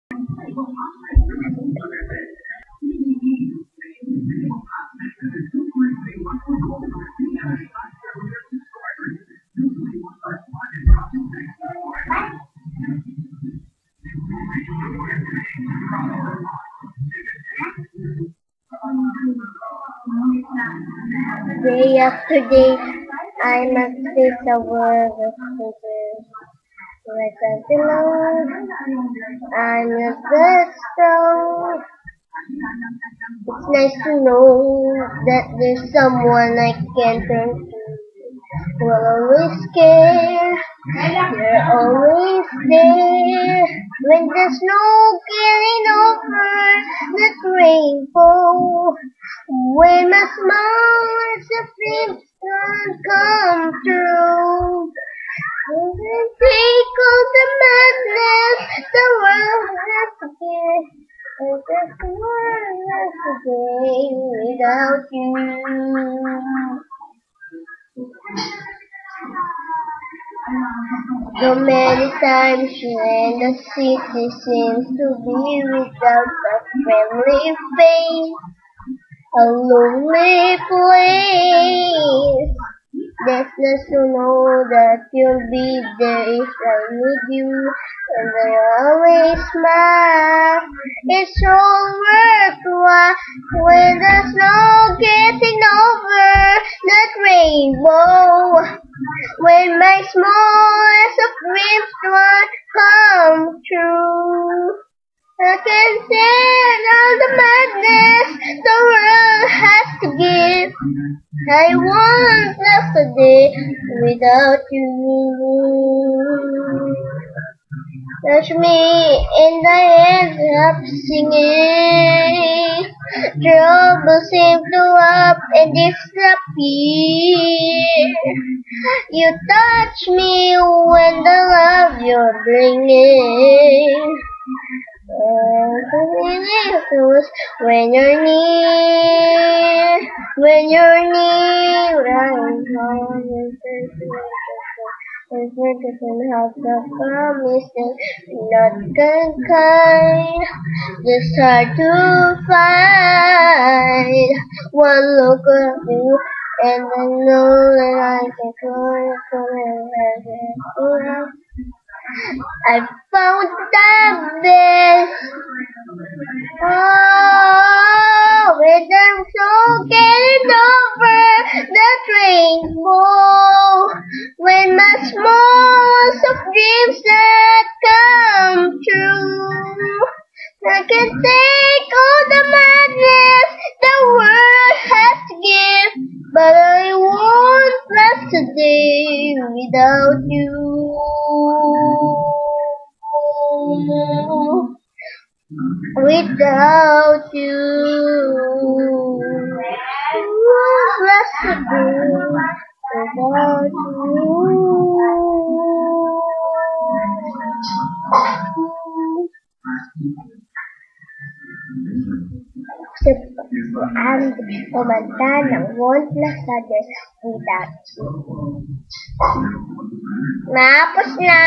Day after day, I must face the world of pictures. Like I belong, I'm not that strong. It's nice to know that there's someone I can turn to. Will always care, you're always there. When the snow getting over the rainbow, when my smile is a dream come true. You can take all the madness the world has to give. And this world has to be without you. So many times when the city seems to be without a friendly face, a lonely place. There's just to know that you'll be there if I need you, and I always smile. It's all worthwhile when the snow getting over that rainbow. When my smallest of dreams one come true, I can stand all the madness the world has to give. I won't last a day without you. Touch me and I end up singing. Trouble seems to up and disappear. You touch me when the love you're bringing. When you're near, I'm forgetting how to promise and not kind. Just hard to find one look of you, and I know that I can call it. I found the best. Oh, when I'm so getting over the rainbow, when my smallest of dreams that come true, I can take all the madness the world has to give, but I won't last a day without you. Without you, won't last a day without you. Ang kumanta ng Won't Last a Day Without You. Tapos na.